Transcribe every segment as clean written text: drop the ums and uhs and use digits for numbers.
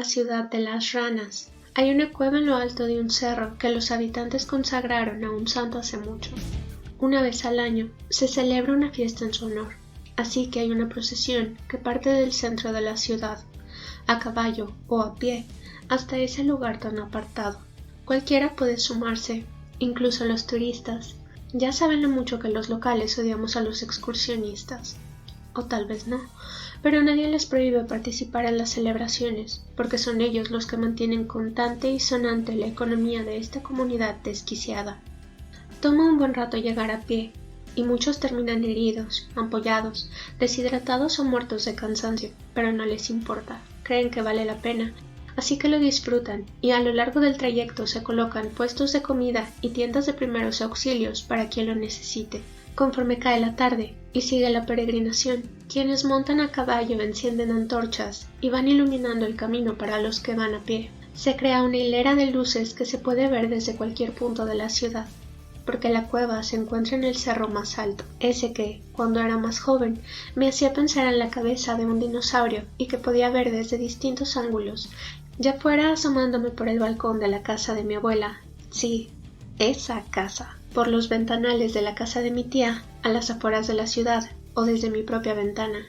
la ciudad de las ranas. Hay una cueva en lo alto de un cerro que los habitantes consagraron a un santo hace mucho. Una vez al año se celebra una fiesta en su honor, así que hay una procesión que parte del centro de la ciudad, a caballo o a pie, hasta ese lugar tan apartado. Cualquiera puede sumarse, incluso los turistas. Ya saben lo mucho que los locales odiamos a los excursionistas. O tal vez no, pero nadie les prohíbe participar en las celebraciones, porque son ellos los que mantienen constante y sonante la economía de esta comunidad desquiciada. Toma un buen rato llegar a pie, y muchos terminan heridos, ampollados, deshidratados o muertos de cansancio, pero no les importa, creen que vale la pena, así que lo disfrutan, y a lo largo del trayecto se colocan puestos de comida y tiendas de primeros auxilios para quien lo necesite. Conforme cae la tarde y sigue la peregrinación, quienes montan a caballo encienden antorchas y van iluminando el camino para los que van a pie. Se crea una hilera de luces que se puede ver desde cualquier punto de la ciudad, porque la cueva se encuentra en el cerro más alto, ese que, cuando era más joven, me hacía pensar en la cabeza de un dinosaurio y que podía ver desde distintos ángulos, ya fuera asomándome por el balcón de la casa de mi abuela, sí, esa casa, por los ventanales de la casa de mi tía, a las afueras de la ciudad, o desde mi propia ventana.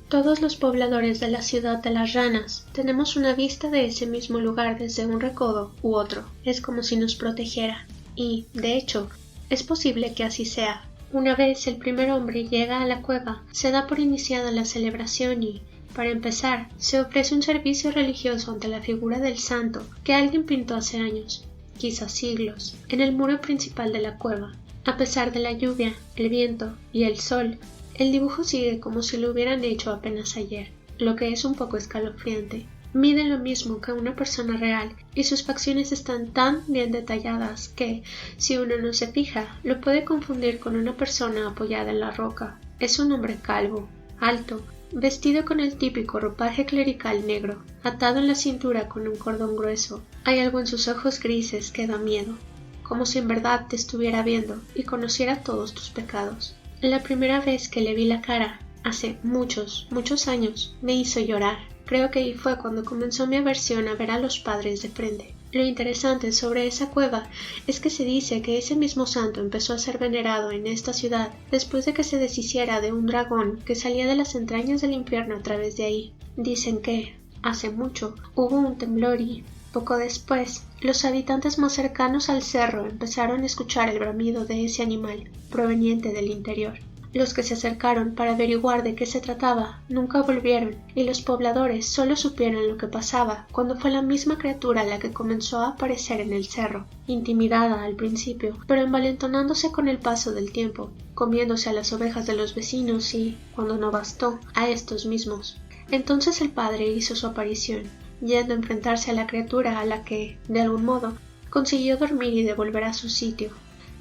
Todos los pobladores de la ciudad de las ranas tenemos una vista de ese mismo lugar desde un recodo u otro, es como si nos protegiera. Y, de hecho, es posible que así sea. Una vez el primer hombre llega a la cueva, se da por iniciada la celebración y, para empezar, se ofrece un servicio religioso ante la figura del santo que alguien pintó hace años, quizás siglos, en el muro principal de la cueva. A pesar de la lluvia, el viento y el sol, el dibujo sigue como si lo hubieran hecho apenas ayer, lo que es un poco escalofriante. Mide lo mismo que una persona real y sus facciones están tan bien detalladas que, si uno no se fija, lo puede confundir con una persona apoyada en la roca. Es un hombre calvo, alto, vestido con el típico ropaje clerical negro, atado en la cintura con un cordón grueso. Hay algo en sus ojos grises que da miedo, como si en verdad te estuviera viendo y conociera todos tus pecados. La primera vez que le vi la cara, hace muchos años, me hizo llorar. Creo que ahí fue cuando comenzó mi aversión a ver a los padres de frente. Lo interesante sobre esa cueva es que se dice que ese mismo santo empezó a ser venerado en esta ciudad después de que se deshiciera de un dragón que salía de las entrañas del infierno a través de ahí. Dicen que, hace mucho, hubo un temblor y, poco después, los habitantes más cercanos al cerro empezaron a escuchar el bramido de ese animal, proveniente del interior. Los que se acercaron para averiguar de qué se trataba nunca volvieron, y los pobladores solo supieron lo que pasaba cuando fue la misma criatura la que comenzó a aparecer en el cerro, intimidada al principio, pero envalentonándose con el paso del tiempo, comiéndose a las ovejas de los vecinos y, cuando no bastó, a estos mismos. Entonces el padre hizo su aparición, yendo a enfrentarse a la criatura a la que, de algún modo, consiguió dormir y devolver a su sitio.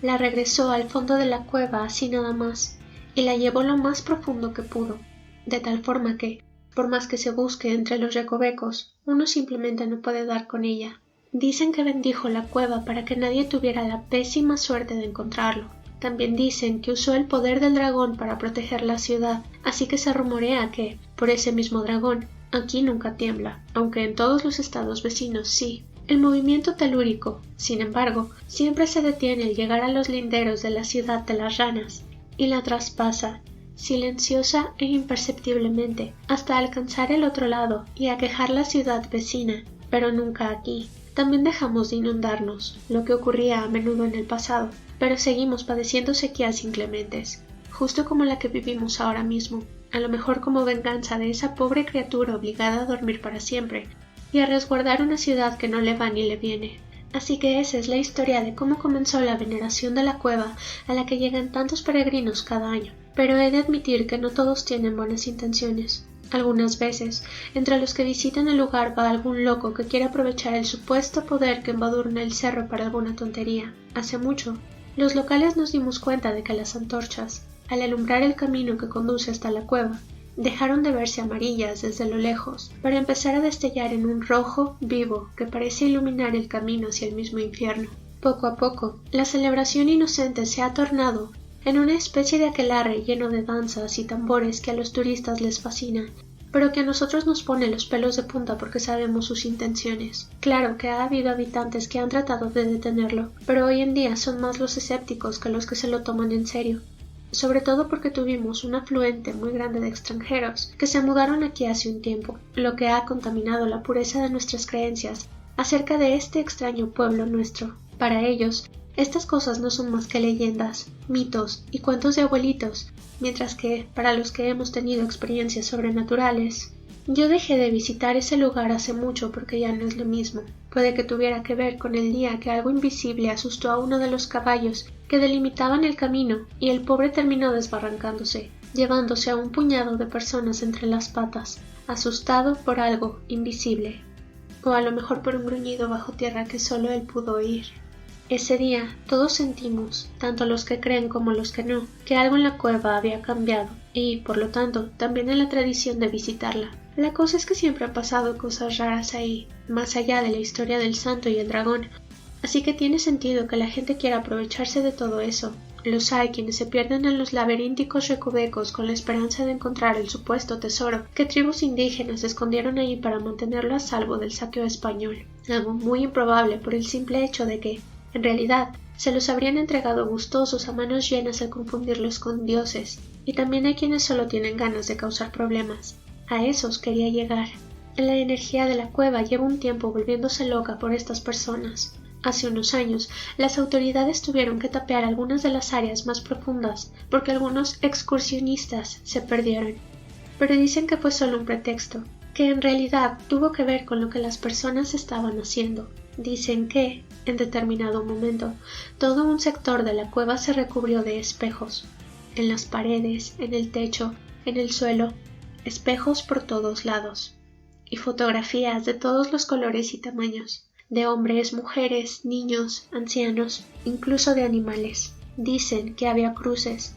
La regresó al fondo de la cueva así nada más, y la llevó lo más profundo que pudo, de tal forma que, por más que se busque entre los recovecos, uno simplemente no puede dar con ella. Dicen que bendijo la cueva para que nadie tuviera la pésima suerte de encontrarlo. También dicen que usó el poder del dragón para proteger la ciudad, así que se rumorea que, por ese mismo dragón, aquí nunca tiembla, aunque en todos los estados vecinos sí. El movimiento telúrico, sin embargo, siempre se detiene al llegar a los linderos de la ciudad de las ranas, y la traspasa, silenciosa e imperceptiblemente, hasta alcanzar el otro lado y aquejar la ciudad vecina, pero nunca aquí. También dejamos de inundarnos, lo que ocurría a menudo en el pasado, pero seguimos padeciendo sequías inclementes, justo como la que vivimos ahora mismo, a lo mejor como venganza de esa pobre criatura obligada a dormir para siempre y a resguardar una ciudad que no le va ni le viene. Así que esa es la historia de cómo comenzó la veneración de la cueva a la que llegan tantos peregrinos cada año. Pero he de admitir que no todos tienen buenas intenciones. Algunas veces, entre los que visitan el lugar va algún loco que quiere aprovechar el supuesto poder que embadurna el cerro para alguna tontería. Hace mucho, los locales nos dimos cuenta de que las antorchas, al alumbrar el camino que conduce hasta la cueva, dejaron de verse amarillas desde lo lejos para empezar a destellar en un rojo vivo que parece iluminar el camino hacia el mismo infierno. Poco a poco, la celebración inocente se ha tornado en una especie de aquelarre lleno de danzas y tambores que a los turistas les fascina, pero que a nosotros nos pone los pelos de punta porque sabemos sus intenciones. Claro que ha habido habitantes que han tratado de detenerlo, pero hoy en día son más los escépticos que los que se lo toman en serio. Sobre todo porque tuvimos un afluente muy grande de extranjeros que se mudaron aquí hace un tiempo, lo que ha contaminado la pureza de nuestras creencias acerca de este extraño pueblo nuestro. Para ellos, estas cosas no son más que leyendas, mitos y cuentos de abuelitos, mientras que, para los que hemos tenido experiencias sobrenaturales, yo dejé de visitar ese lugar hace mucho porque ya no es lo mismo. Puede que tuviera que ver con el día que algo invisible asustó a uno de los caballos que delimitaban el camino y el pobre terminó desbarrancándose, llevándose a un puñado de personas entre las patas, asustado por algo invisible, o a lo mejor por un gruñido bajo tierra que solo él pudo oír. Ese día todos sentimos, tanto los que creen como los que no, que algo en la cueva había cambiado y, por lo tanto, también en la tradición de visitarla. La cosa es que siempre han pasado cosas raras ahí, más allá de la historia del santo y el dragón, así que tiene sentido que la gente quiera aprovecharse de todo eso. Los hay quienes se pierden en los laberínticos recovecos con la esperanza de encontrar el supuesto tesoro que tribus indígenas escondieron allí para mantenerlo a salvo del saqueo español, algo muy improbable por el simple hecho de que, en realidad, se los habrían entregado gustosos a manos llenas al confundirlos con dioses, y también hay quienes solo tienen ganas de causar problemas. A esos quería llegar. La energía de la cueva lleva un tiempo volviéndose loca por estas personas. Hace unos años, las autoridades tuvieron que tapear algunas de las áreas más profundas porque algunos excursionistas se perdieron. Pero dicen que fue solo un pretexto, que en realidad tuvo que ver con lo que las personas estaban haciendo. Dicen que, en determinado momento, todo un sector de la cueva se recubrió de espejos. En las paredes, en el techo, en el suelo, espejos por todos lados. Y fotografías de todos los colores y tamaños, de hombres, mujeres, niños, ancianos, incluso de animales. Dicen que había cruces,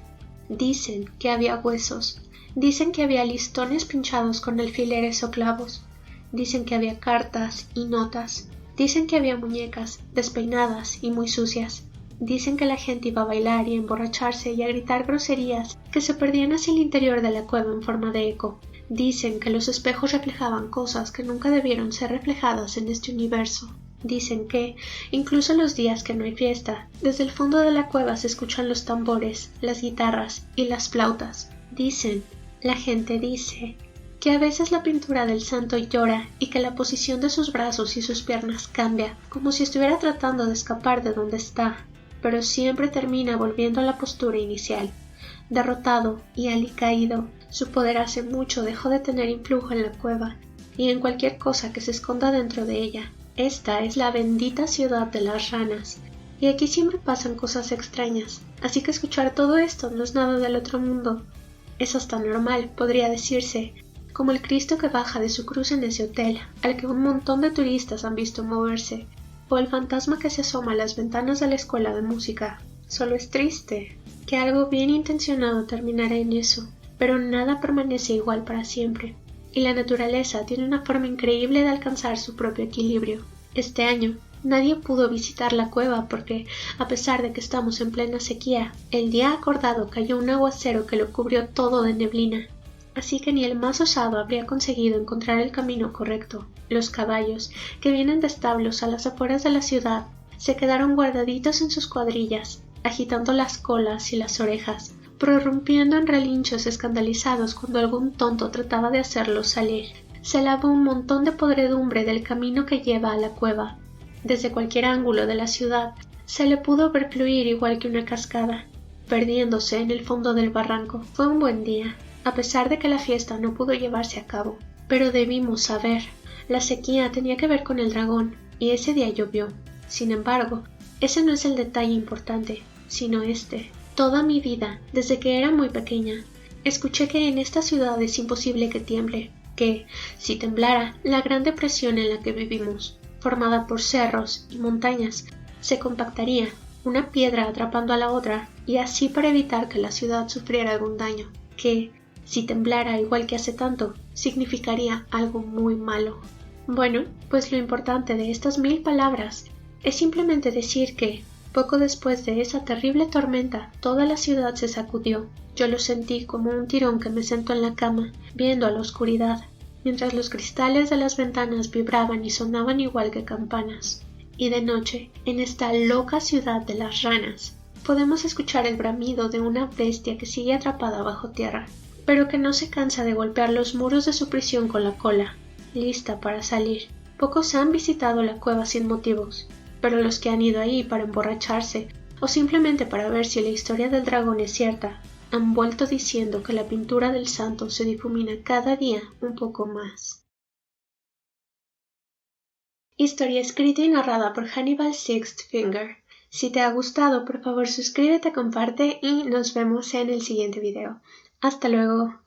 dicen que había huesos, dicen que había listones pinchados con alfileres o clavos, dicen que había cartas y notas. Dicen que había muñecas, despeinadas y muy sucias. Dicen que la gente iba a bailar y a emborracharse y a gritar groserías que se perdían hacia el interior de la cueva en forma de eco. Dicen que los espejos reflejaban cosas que nunca debieron ser reflejadas en este universo. Dicen que, incluso los días que no hay fiesta, desde el fondo de la cueva se escuchan los tambores, las guitarras y las flautas. Dicen, la gente dice, que a veces la pintura del santo llora y que la posición de sus brazos y sus piernas cambia, como si estuviera tratando de escapar de donde está, pero siempre termina volviendo a la postura inicial. Derrotado y alicaído, su poder hace mucho dejó de tener influjo en la cueva y en cualquier cosa que se esconda dentro de ella. Esta es la bendita ciudad de las ranas, y aquí siempre pasan cosas extrañas, así que escuchar todo esto no es nada del otro mundo. Es hasta normal, podría decirse, como el Cristo que baja de su cruz en ese hotel, al que un montón de turistas han visto moverse, o el fantasma que se asoma a las ventanas de la escuela de música. Solo es triste que algo bien intencionado terminara en eso, pero nada permanece igual para siempre, y la naturaleza tiene una forma increíble de alcanzar su propio equilibrio. Este año nadie pudo visitar la cueva porque, a pesar de que estamos en plena sequía, el día acordado cayó un aguacero que lo cubrió todo de neblina. Así que ni el más osado habría conseguido encontrar el camino correcto. Los caballos, que vienen de establos a las afueras de la ciudad, se quedaron guardaditos en sus cuadrillas, agitando las colas y las orejas, prorrumpiendo en relinchos escandalizados cuando algún tonto trataba de hacerlos salir. Se lava un montón de podredumbre del camino que lleva a la cueva. Desde cualquier ángulo de la ciudad se le pudo ver fluir igual que una cascada, perdiéndose en el fondo del barranco. Fue un buen día, a pesar de que la fiesta no pudo llevarse a cabo. Pero debimos saber, la sequía tenía que ver con el dragón, y ese día llovió. Sin embargo, ese no es el detalle importante, sino este. Toda mi vida, desde que era muy pequeña, escuché que en esta ciudad es imposible que tiemble, que, si temblara, la gran depresión en la que vivimos, formada por cerros y montañas, se compactaría, una piedra atrapando a la otra, y así para evitar que la ciudad sufriera algún daño, que, si temblara igual que hace tanto, significaría algo muy malo. Bueno, pues lo importante de estas 1000 palabras es simplemente decir que, Poco después de esa terrible tormenta, toda la ciudad se sacudió. Yo lo sentí como un tirón que me sentó en la cama, viendo a la oscuridad, mientras los cristales de las ventanas vibraban y sonaban igual que campanas. Y de noche, en esta loca ciudad de las ranas, podemos escuchar el bramido de una bestia que sigue atrapada bajo tierra, pero que no se cansa de golpear los muros de su prisión con la cola, lista para salir. Pocos han visitado la cueva sin motivos, pero los que han ido ahí para emborracharse o simplemente para ver si la historia del dragón es cierta, han vuelto diciendo que la pintura del santo se difumina cada día un poco más. Historia escrita y narrada por Hannibal Sixth Finger. Si te ha gustado, por favor suscríbete, comparte y nos vemos en el siguiente video. Hasta luego.